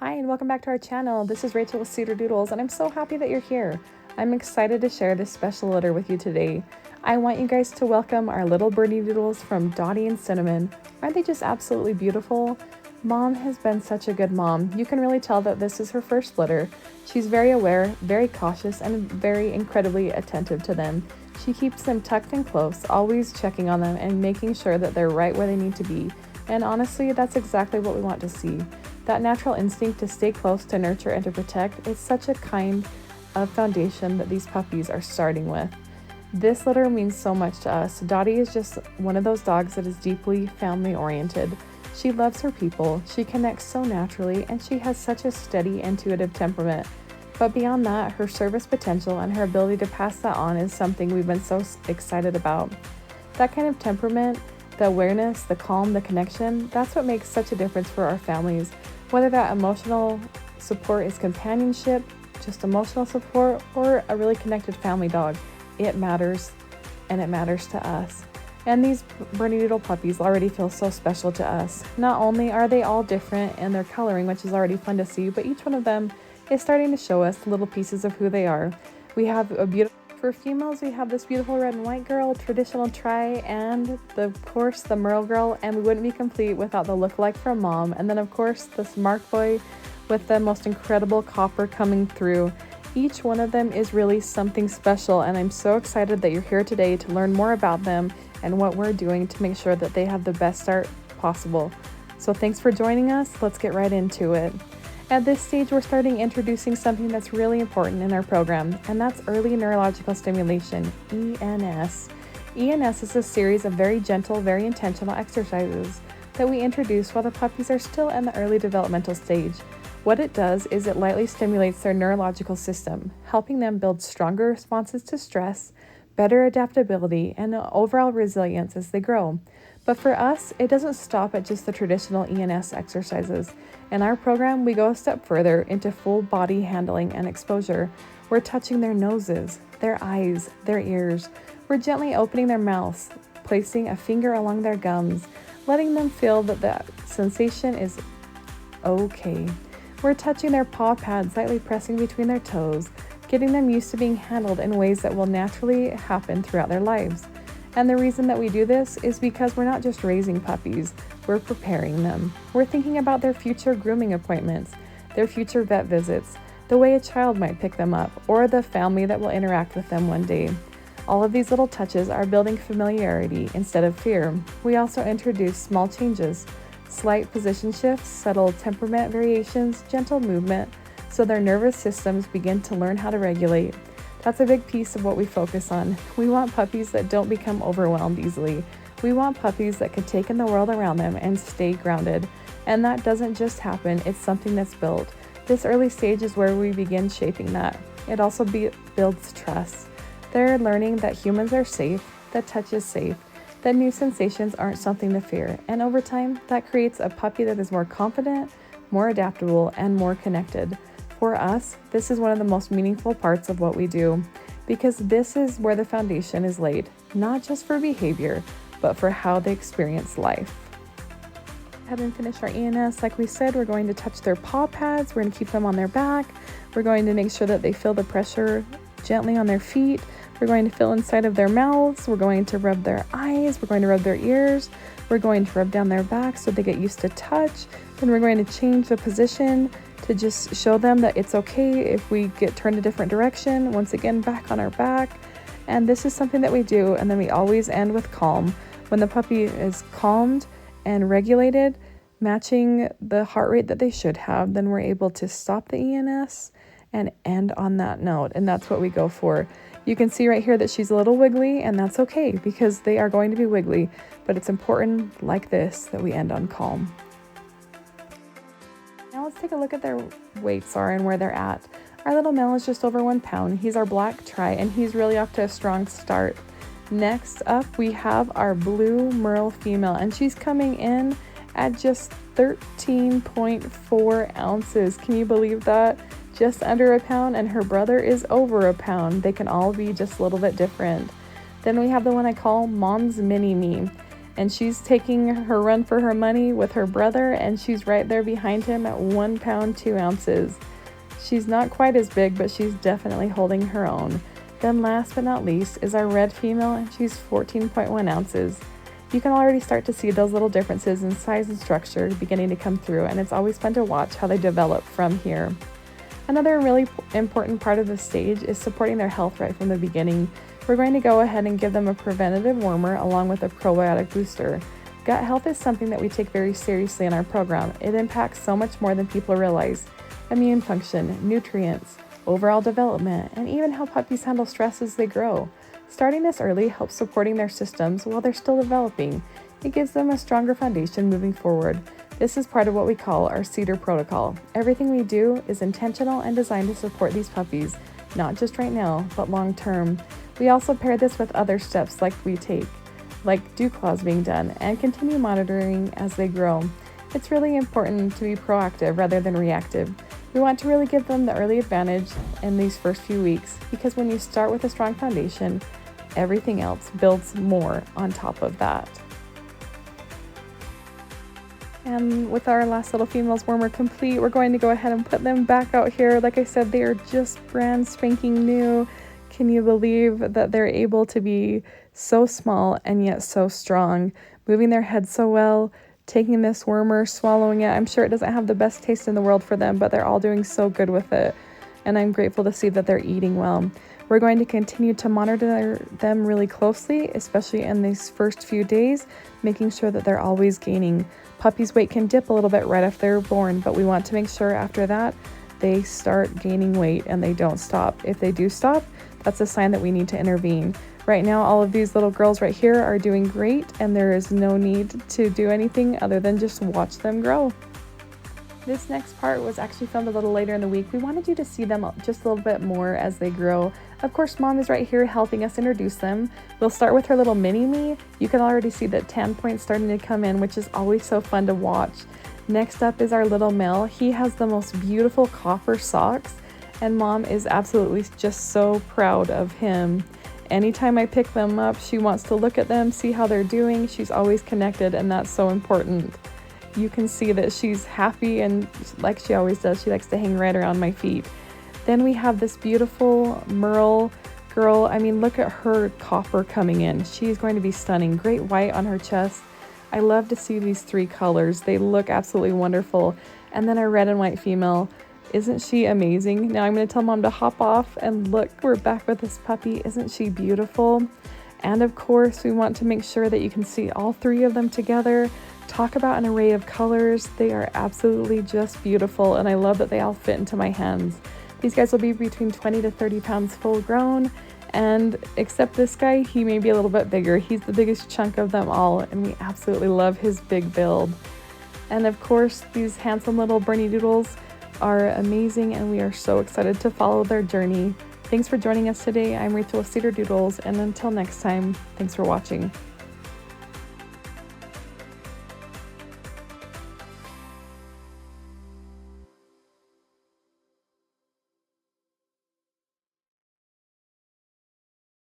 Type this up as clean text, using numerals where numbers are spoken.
Hi and welcome back to our channel. This is Rachel with Cedar Doodles and I'm so happy that you're here. I'm excited to share this special litter with you today. I want you guys to welcome our little Bernedoodles from Dottie and Cinnamon. Aren't they just absolutely beautiful? Mom has been such a good mom. You can really tell that this is her first litter. She's very aware, very cautious, and very incredibly attentive to them. She keeps them tucked in close, always checking on them and making sure that they're right where they need to be. And honestly, that's exactly what we want to see. That natural instinct to stay close, to nurture, and to protect is such a kind of foundation that these puppies are starting with. This litter means so much to us. Dottie is just one of those dogs that is deeply family-oriented. She loves her people, she connects so naturally, and she has such a steady, intuitive temperament. But beyond that, her service potential and her ability to pass that on is something we've been so excited about. That kind of temperament, the awareness, the calm, the connection, that's what makes such a difference for our families. Whether that emotional support is companionship, just emotional support, or a really connected family dog, it matters, and it matters to us. And these Bernedoodle puppies already feel so special to us. Not only are they all different in their coloring, which is already fun to see, but each one of them is starting to show us little pieces of who they are. We have a beautiful, for females, we have this beautiful red and white girl, traditional tri, and of course the Merle girl, and we wouldn't be complete without the lookalike from mom. And then of course the smart boy with the most incredible copper coming through. Each one of them is really something special, and I'm so excited that you're here today to learn more about them and what we're doing to make sure that they have the best start possible. So thanks for joining us. Let's get right into it. At this stage, we're starting introducing something that's really important in our program, and that's early neurological stimulation, ENS. ENS is a series of very gentle, very intentional exercises that we introduce while the puppies are still in the early developmental stage. What it does is it lightly stimulates their neurological system, helping them build stronger responses to stress, better adaptability, and overall resilience as they grow. But for us, it doesn't stop at just the traditional ENS exercises. In our program, we go a step further into full body handling and exposure. We're touching their noses, their eyes, their ears. We're gently opening their mouths, placing a finger along their gums, letting them feel that the sensation is okay. We're touching their paw pads, lightly pressing between their toes, getting them used to being handled in ways that will naturally happen throughout their lives. And the reason that we do this is because we're not just raising puppies, we're preparing them. We're thinking about their future grooming appointments, their future vet visits, the way a child might pick them up, or the family that will interact with them one day. All of these little touches are building familiarity instead of fear. We also introduce small changes, slight position shifts, subtle temperament variations, gentle movement, so their nervous systems begin to learn how to regulate. That's a big piece of what we focus on. We want puppies that don't become overwhelmed easily. We want puppies that can take in the world around them and stay grounded. And that doesn't just happen, it's something that's built. This early stage is where we begin shaping that. It also builds trust. They're learning that humans are safe, that touch is safe, that new sensations aren't something to fear. And over time, that creates a puppy that is more confident, more adaptable, and more connected. For us, this is one of the most meaningful parts of what we do, because this is where the foundation is laid, not just for behavior, but for how they experience life. Go ahead and finish our ENS. Like we said, we're going to touch their paw pads, we're going to keep them on their back, we're going to make sure that they feel the pressure gently on their feet, we're going to feel inside of their mouths, we're going to rub their eyes, we're going to rub their ears, we're going to rub down their back so they get used to touch, then we're going to change the position to just show them that it's okay if we get turned a different direction, once again back on our back. And this is something that we do, and then we always end with calm. When the puppy is calmed and regulated, matching the heart rate that they should have, then we're able to stop the ENS and end on that note, and that's what we go for. You can see right here that she's a little wiggly, and that's okay because they are going to be wiggly, but it's important like this that we end on calm. Now let's take a look at their weights are and where they're at. Our little male is just over 1 pound. He's our black tri, and he's really off to a strong start. Next up, we have our blue Merle female, and she's coming in at just 13.4 ounces. Can you believe that? Just under a pound, and her brother is over a pound. They can all be just a little bit different. Then we have the one I call Mom's Mini Me. And she's taking her run for her money with her brother, and she's right there behind him at 1 pound 2 ounces. She's not quite as big, but she's definitely holding her own. Then last but not least is our red female, and she's 14.1 ounces. You can already start to see those little differences in size and structure beginning to come through, and it's always fun to watch how they develop from here. Another really important part of this stage is supporting their health right from the beginning. We're going to go ahead and give them a preventative wormer along with a probiotic booster. Gut health is something that we take very seriously in our program. It impacts so much more than people realize. Immune function, nutrients, overall development, and even how puppies handle stress as they grow. Starting this early helps supporting their systems while they're still developing. It gives them a stronger foundation moving forward. This is part of what we call our Cedar protocol. Everything we do is intentional and designed to support these puppies, not just right now, but long term. We also pair this with other steps like dew claws being done, and continue monitoring as they grow. It's really important to be proactive rather than reactive. We want to really give them the early advantage in these first few weeks, because when you start with a strong foundation, everything else builds more on top of that. And with our last little females wormer complete, we're going to go ahead and put them back out here. Like I said, they are just brand spanking new. Can you believe that they're able to be so small and yet so strong, moving their head so well, taking this wormer, swallowing it? I'm sure it doesn't have the best taste in the world for them, but they're all doing so good with it. And I'm grateful to see that they're eating well. We're going to continue to monitor them really closely, especially in these first few days, making sure that they're always gaining. Puppies' weight can dip a little bit right after they're born, but we want to make sure after that they start gaining weight and they don't stop. If they do stop, that's a sign that we need to intervene. Right now, all of these little girls right here are doing great, and there is no need to do anything other than just watch them grow. This next part was actually filmed a little later in the week. We wanted you to see them just a little bit more as they grow. Of course, Mom is right here helping us introduce them. We'll start with her little mini-me. You can already see the tan points starting to come in, which is always so fun to watch. Next up is our little male. He has the most beautiful copper socks, and Mom is absolutely just so proud of him. Anytime I pick them up, she wants to look at them, see how they're doing. She's always connected, and that's so important. You can see that she's happy, and like she always does, she likes to hang right around my feet. Then we have this beautiful merle girl. I mean, look at her copper coming in. She's going to be stunning. Great white on her chest. I love to see these 3 colors. They look absolutely wonderful. And then our red and white female. Isn't she amazing? Now I'm going to tell Mom to hop off, and look, we're back with this puppy. Isn't she beautiful? And of course, we want to make sure that you can see all 3 of them together. Talk about an array of colors. They are absolutely just beautiful, and I love that they all fit into my hands. These guys will be between 20 to 30 pounds full grown, and except this guy, he may be a little bit bigger. He's the biggest chunk of them all, and we absolutely love his big build. And of course, these handsome little Bernedoodles are amazing, and we are so excited to follow their journey. Thanks for joining us today. I'm Rachel with Cedar Doodles, and until next time, thanks for watching.